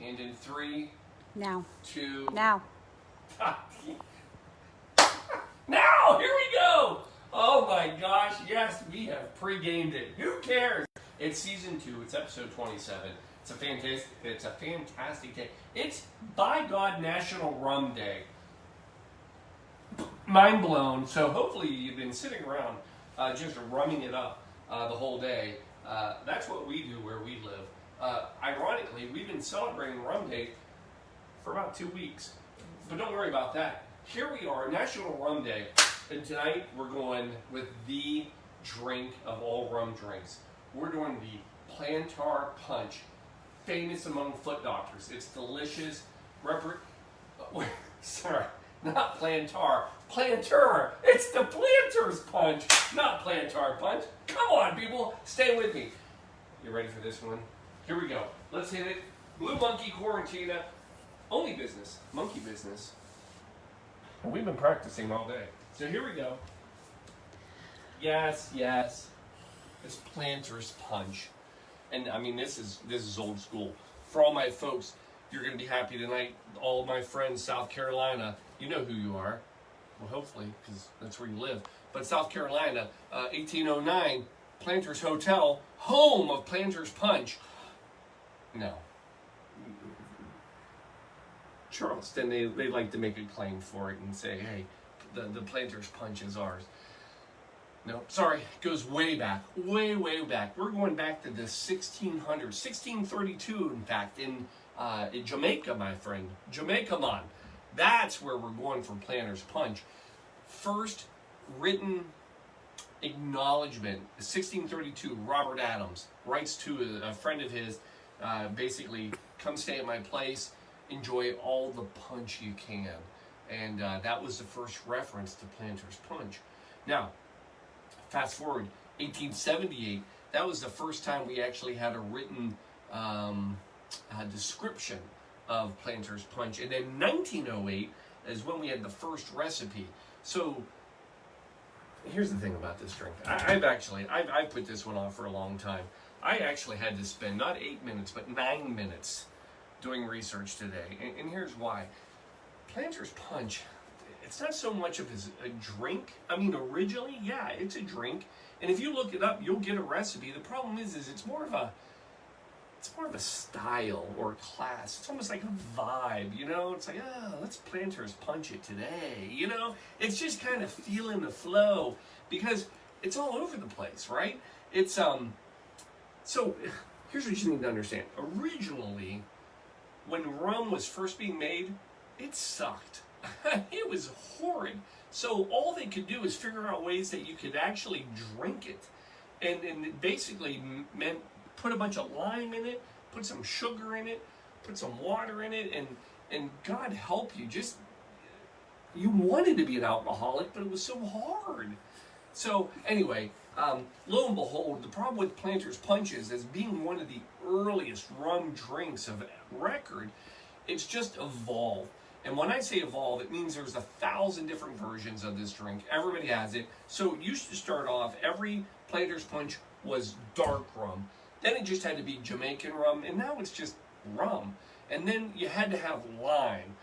And in 3, Now. 2. Now. Now, here we go. Oh my gosh, yes, we have pre-gamed it. Who cares? It's season 2. It's episode 27. It's a fantastic day. It's, by God, National Rum Day. Mind blown. So hopefully you've been sitting around just rumming it up the whole day. That's what we do where we live. Ironically, we've been celebrating Rum Day for about 2 weeks. But don't worry about that. Here we are, National Rum Day. And tonight we're going with the drink of all rum drinks. We're doing the Plantar Punch, famous among foot doctors. It's delicious. Sorry, not Plantar. Planter. It's the Planter's Punch, not Plantar Punch. Come on, people. Stay with me. You ready for this one? Here we go. Let's hit it. Blue Monkey Quarantina. Only business. Monkey business. And we've been practicing all day. So here we go. Yes, yes. It's Planter's Punch. And I mean, this is old school. For all my folks, you're going to be happy tonight. All my friends, South Carolina, you know who you are. Well, hopefully, because that's where you live. But South Carolina, 1809, Planter's Hotel, home of Planter's Punch. No. Charleston, they like to make a claim for it and say, hey, the Planter's Punch is ours. No, sorry, it goes way back, way back. We're going back to the 1600s, 1632, in fact, in Jamaica, my friend. Jamaica, man. That's where we're going for Planter's Punch. First written acknowledgement, 1632, Robert Adams writes to a friend of his, basically, come stay at my place, enjoy all the punch you can. And that was the first reference to Planter's Punch. Now, fast forward, 1878, that was the first time we actually had a written description of Planter's Punch. And then 1908 is when we had the first recipe. So, here's the thing about this drink. I've put this one off for a long time. I actually had to spend not 8 minutes, but 9 minutes doing research today. And here's why. Planter's Punch, it's not so much of a drink. I mean, originally, yeah, it's a drink. And if you look it up, you'll get a recipe. The problem is it's more of a style or class. It's almost like a vibe, you know? It's like, let's Planter's Punch it today, you know? It's just kind of feeling the flow because it's all over the place, right? It's, so here's what you need to understand. Originally, when rum was first being made, it sucked. It was horrid. So all they could do is figure out ways that you could actually drink it. And it basically meant put a bunch of lime in it, put some sugar in it, put some water in it, and God help you, you wanted to be an alcoholic, but it was so hard. So anyway, lo and behold, the problem with Planter's Punch is, as being one of the earliest rum drinks of record, it's just evolved. And when I say evolve, it means there's 1,000 different versions of this drink. Everybody has it. So it used to start off, every Planter's Punch was dark rum. Then it just had to be Jamaican rum, and now it's just rum. And then you had to have lime.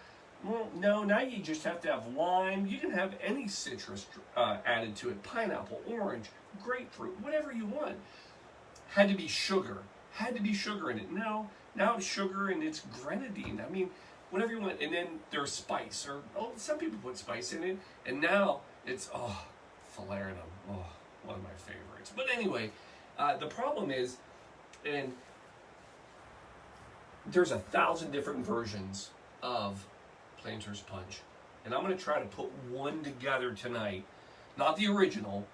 Well, no, now you just have to have lime. You can have any citrus added to it. Pineapple, orange, grapefruit, whatever you want. Had to be sugar. Had to be sugar in it. No, now it's sugar and it's grenadine. I mean, whatever you want. And then there's spice. Some people put spice in it. And now it's, falernum. Oh, one of my favorites. But anyway, the problem is, and there's 1,000 different versions of Planter's Punch. And I'm going to try to put one together tonight. Not the original.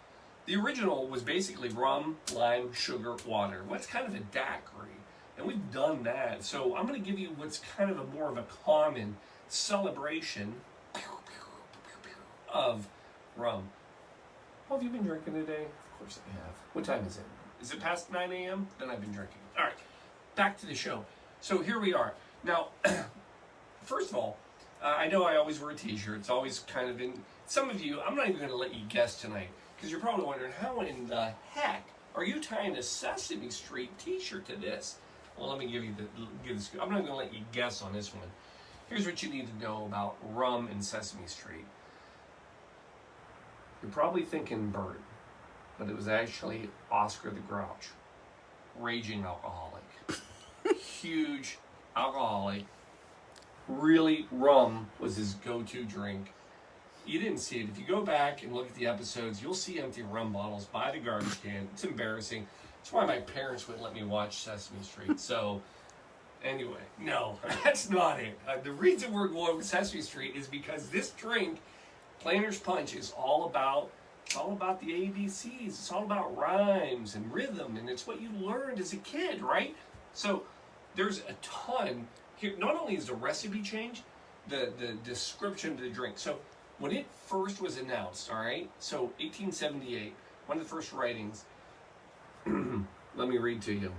The original was basically rum, lime, sugar, water. Well, it's kind of a daiquiri. And we've done that. So I'm going to give you what's kind of more of a common celebration of rum. Well, have you been drinking today? Of course I have. What time is it? Is it past 9 a.m.? Then I've been drinking. All right, back to the show. So here we are. Now, first of all, I know I always wear a t-shirt. It's always kind of in... Some of you, I'm not even going to let you guess tonight, because you're probably wondering, how in the heck are you tying a Sesame Street t-shirt to this? Well, let me give this. I'm not going to let you guess on this one. Here's what you need to know about rum and Sesame Street. You're probably thinking Bert, but it was actually Oscar the Grouch, raging alcoholic, huge alcoholic. Really, rum was his go-to drink. You didn't see it. If you go back and look at the episodes, you'll see empty rum bottles by the garbage can. It's embarrassing. That's why my parents wouldn't let me watch Sesame Street. So, anyway, no, that's not it. The reason we're going with Sesame Street is because this drink, Planter's Punch, is all about the ABCs. It's all about rhymes and rhythm, and it's what you learned as a kid, right? So, there's a ton here. Not only is the recipe changed, the description of the drink. So, when it first was announced, all right, so 1878, one of the first writings, let me read to you.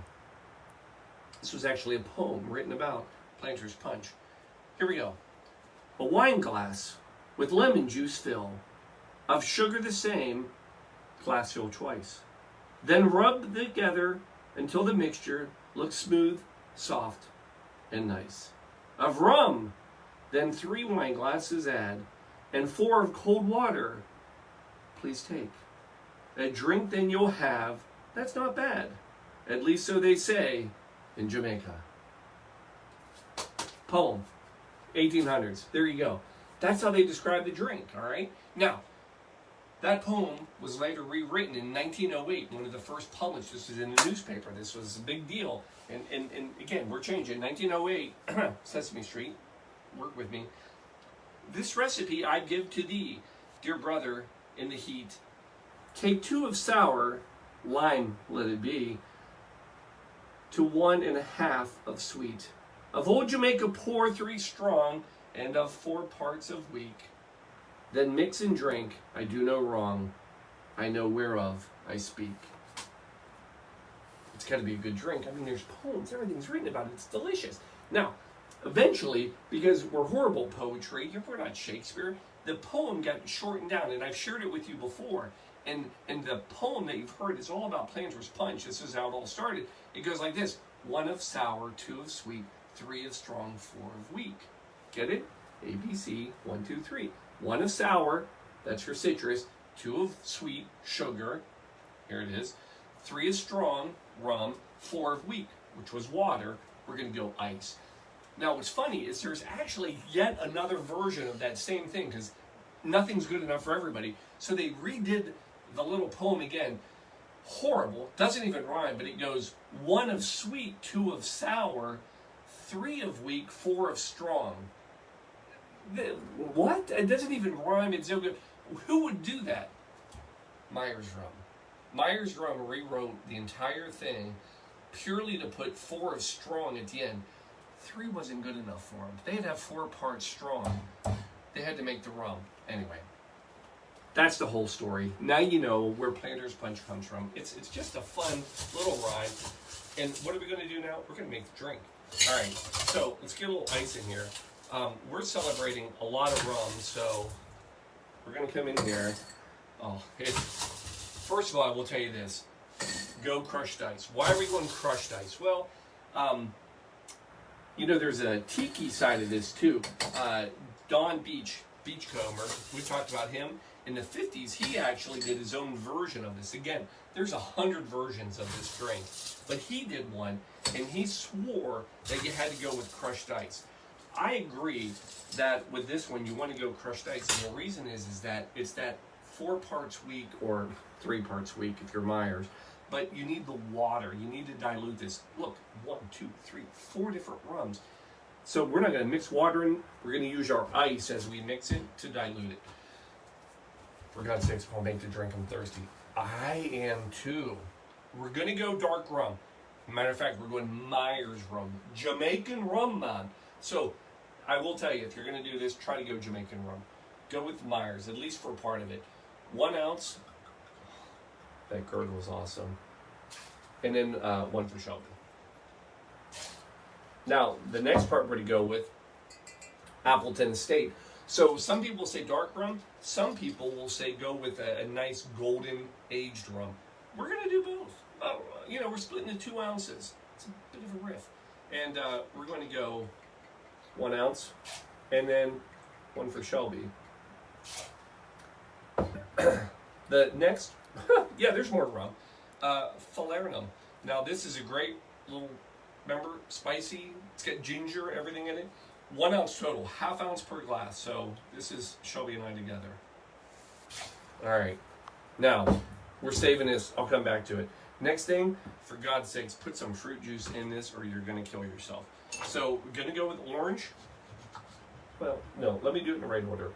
This was actually a poem written about Planter's Punch. Here we go. A wine glass with lemon juice fill, of sugar the same, glass fill twice. Then rub together until the mixture looks smooth, soft, and nice. Of rum, then 3 wine glasses add, and 4 of cold water, please take. A drink then you'll have, that's not bad. At least so they say in Jamaica. Poem, 1800s. There you go. That's how they describe the drink, all right? Now, that poem was later rewritten in 1908, one of the first published. This was in the newspaper. This was a big deal. And again, we're changing. 1908, Sesame Street, work with me. This recipe I give to thee, dear brother, in the heat. Take 2 of sour, lime let it be, to 1 1/2 of sweet. Of old Jamaica pour 3 strong, and of 4 parts of weak. Then mix and drink, I do no wrong, I know whereof I speak. It's got to be a good drink. I mean, there's poems, everything's written about it, it's delicious. Now, eventually, because we're horrible poetry, we're not Shakespeare, the poem got shortened down, and I've shared it with you before. And the poem that you've heard is all about Planter's Punch. This is how it all started. It goes like this: 1 of sour, 2 of sweet, 3 of strong, 4 of weak. Get it? ABC, 1, 2, 3. 1 of sour, that's your citrus. 2 of sweet, sugar. Here it is. 3 of strong, rum. 4 of weak, which was water. We're going to go ice. Now, what's funny is there's actually yet another version of that same thing, because nothing's good enough for everybody. So they redid the little poem again. Horrible. Doesn't even rhyme, but it goes 1 of sweet, 2 of sour, 3 of weak, 4 of strong. What? It doesn't even rhyme. It's so good. Who would do that? Myers Rum. Myers Rum rewrote the entire thing purely to put 4 of strong at the end. 3 wasn't good enough for them. They had to have 4 parts strong. They had to make the rum. Anyway, that's the whole story. Now you know where Planter's Punch comes from. It's just a fun little rhyme. And what are we going to do now? We're going to make the drink. All right, so let's get a little ice in here. We're celebrating a lot of rum, so we're going to come in here. First of all, I will tell you this. Go crushed ice. Why are we going crushed ice? Well, you know, there's a tiki side of this too. Don Beachcomber, we talked about him. In the 50s, he actually did his own version of this. Again, there's 100 versions of this drink, but he did one, and he swore that you had to go with crushed ice. I agree that with this one, you want to go crushed ice, and the reason is that it's that 4 parts weak, or 3 parts weak if you're Myers, but you need the water. You need to dilute this. Look, 1, 2, 3, 4 different rums. So we're not going to mix water in. We're going to use our ice as we mix it to dilute it. For God's sakes, I'll make the drink. I'm thirsty. I am too. We're going to go dark rum. Matter of fact, we're going Myers rum. Jamaican rum, man. So I will tell you, if you're going to do this, try to go Jamaican rum. Go with Myers, at least for part of it. 1 ounce. That curd was awesome. And then 1 for Shelby. Now, the next part we're going to go with Appleton Estate. So some people say dark rum. Some people will say go with a nice golden aged rum. We're going to do both. You know, we're splitting the 2 ounces. It's a bit of a riff. And we're going to go 1 ounce, and then one for Shelby. The next, yeah, there's more rum. Falernum. Now this is a great little, remember, spicy. It's got ginger, everything in it. 1 ounce total, ½ ounce per glass. So this is Shelby and I together. All right, now we're saving this. I'll come back to it. Next thing, for God's sakes, put some fruit juice in this or you're gonna kill yourself. So we're gonna go with orange. Well, no, let me do it in the right order.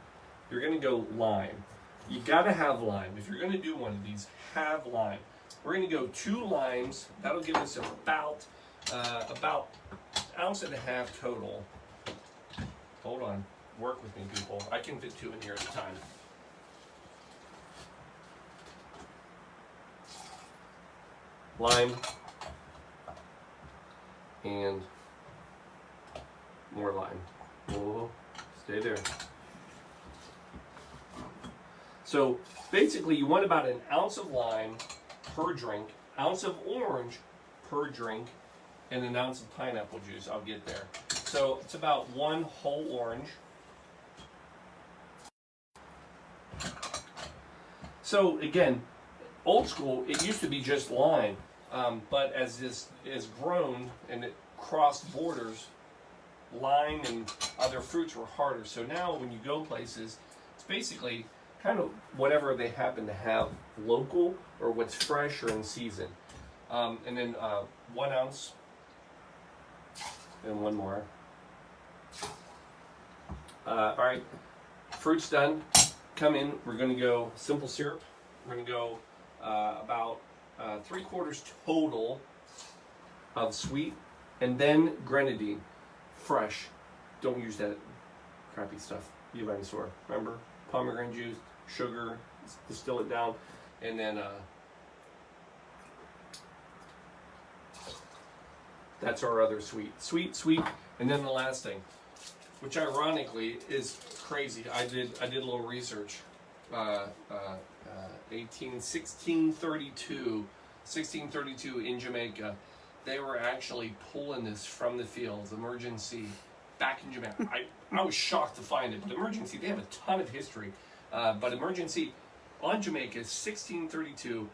You're gonna go lime. You gotta have lime. If you're gonna do one of these, have lime. We're gonna go 2 limes. That'll give us about 1.5 ounces total. Hold on, work with me, people. I can fit 2 in here at a time. Lime and more lime. Oh, stay there. So basically you want about 1 ounce of lime per drink, ounce of orange per drink, and 1 ounce of pineapple juice. I'll get there. So it's about 1 whole orange. So again, old school, it used to be just lime, but as this is grown and it crossed borders, lime and other fruits were harder. So now when you go places, it's basically kind of whatever they happen to have local or what's fresh or in season. And then 1 ounce and 1 more. All right, fruit's done. Come in, we're gonna go simple syrup. We're gonna go about 3/4 total of sweet, and then grenadine, fresh. Don't use that crappy stuff you buy in the store. Remember, pomegranate juice, sugar, distill it down, and then that's our other sweet, and then the last thing, which ironically is crazy. I did a little research. 1632 in Jamaica, they were actually pulling this from the fields, emergency, back in Jamaica. I was shocked to find it, but emergency, they have a ton of history. But emergency on Jamaica, 1632,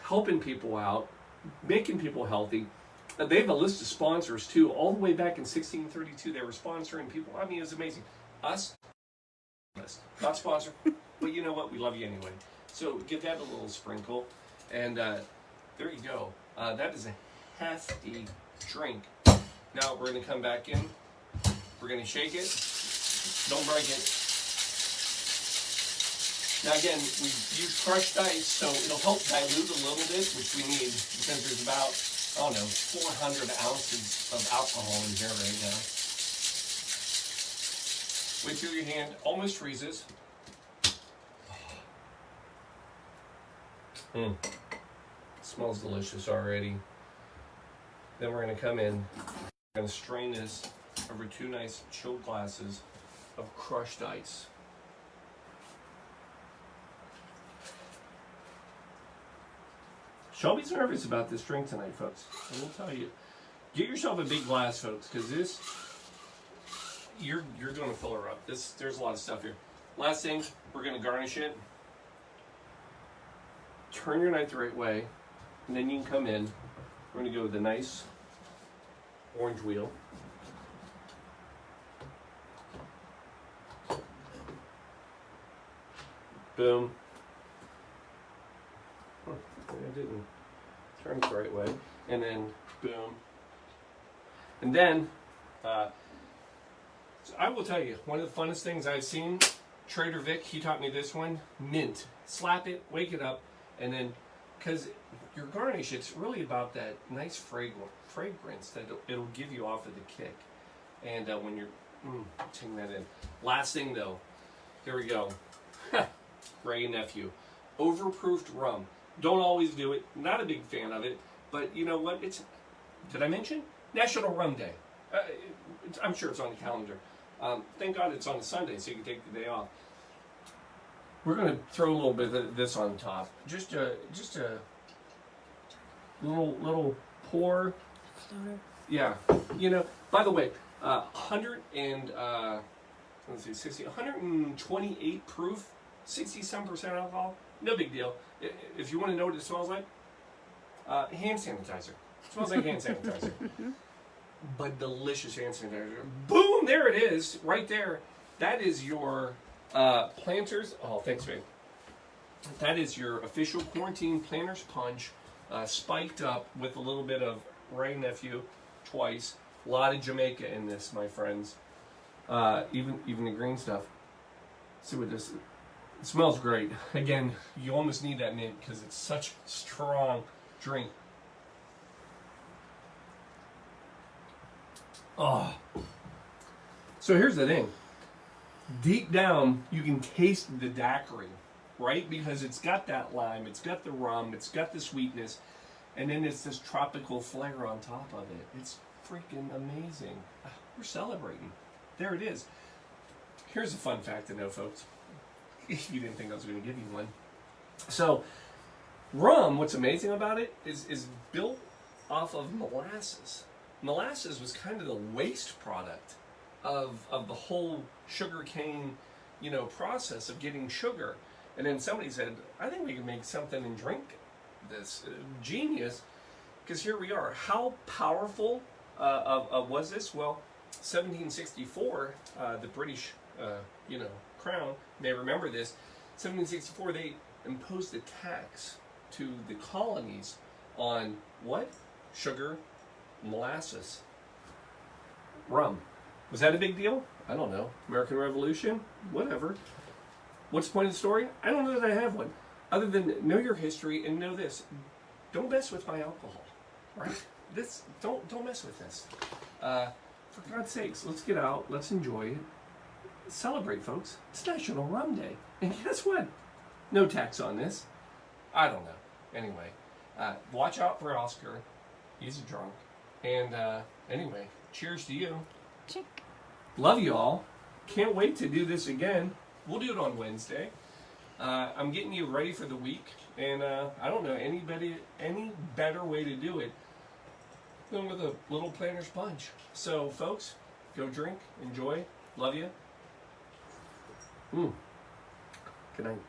helping people out, making people healthy. They have a list of sponsors too. All the way back in 1632, they were sponsoring people. I mean, it was amazing. Us, not sponsored, but you know what? We love you anyway. So give that a little sprinkle, and there you go. That is a hefty drink. Now we're going to come back in. We're going to shake it. Don't break it. Now again, we use crushed ice, so it'll help dilute a little bit, which we need because there's about, I don't know, 400 ounces of alcohol in here right now. Wait till your hand almost freezes. Smells delicious already. Then we're going to come in. We're going to strain this over 2 nice chilled glasses of crushed ice. Shelby's nervous about this drink tonight, folks. I will tell you. Get yourself a big glass, folks, because this, you're going to fill her up. There's a lot of stuff here. Last thing, we're going to garnish it. Turn your knife the right way, and then you can come in. We're going to go with a nice orange wheel. Boom. I didn't turn it the right way. And then boom. And then, so I will tell you, one of the funnest things I've seen, Trader Vic, he taught me this one, mint. Slap it, wake it up, and then, because your garnish, it's really about that nice fragrance that it'll give you off of the kick. And when you're taking that in. Last thing though, here we go. Gray Nephew. Overproofed rum. Don't always do it. Not a big fan of it. But you know what? It's, did I mention? National Rum Day. I'm sure it's on the calendar. Thank God it's on a Sunday so you can take the day off. We're going to throw a little bit of this on top. Just a little pour. Yeah, you know. By the way, 100 and let's see, 128 proof, 67% alcohol. No big deal. If you want to know what it smells like, hand sanitizer. It smells like hand sanitizer. But delicious hand sanitizer. Boom! There it is, right there. That is your Planters. Oh, thanks, babe. That is your official quarantine Planters punch, spiked up with a little bit of Ray Nephew twice. A lot of Jamaica in this, my friends. Even the green stuff. See what this. It smells great. Again, you almost need that mint because it's such a strong drink. Oh. So here's the thing. Deep down, you can taste the daiquiri, right? Because it's got that lime, it's got the rum, it's got the sweetness, and then it's this tropical flair on top of it. It's freaking amazing. We're celebrating. There it is. Here's a fun fact to know, folks. If you didn't think I was going to give you one. So, rum, what's amazing about it, is built off of molasses. Molasses was kind of the waste product of the whole sugarcane, process of getting sugar. And then somebody said, I think we can make something and drink this. Genius. Because here we are. How powerful was this? Well, 1764, the British, crown may remember this. 1764, they imposed a tax to the colonies on what? Sugar, molasses, rum. Was that a big deal? I don't know. American Revolution? Whatever. What's the point of the story? I don't know that I have one. Other than know your history and know this. Don't mess with my alcohol. Right? Don't mess with this. For God's sakes, let's get out, let's enjoy it. Celebrate, folks. It's National Rum Day. And guess what? No tax on this. I don't know. Anyway, watch out for Oscar. He's a drunk. And anyway, cheers to you. Check. Love you all. Can't wait to do this again. We'll do it on Wednesday. I'm getting you ready for the week. And I don't know any better way to do it than with a little Planters punch. So, folks, go drink, enjoy. Love you. Good night.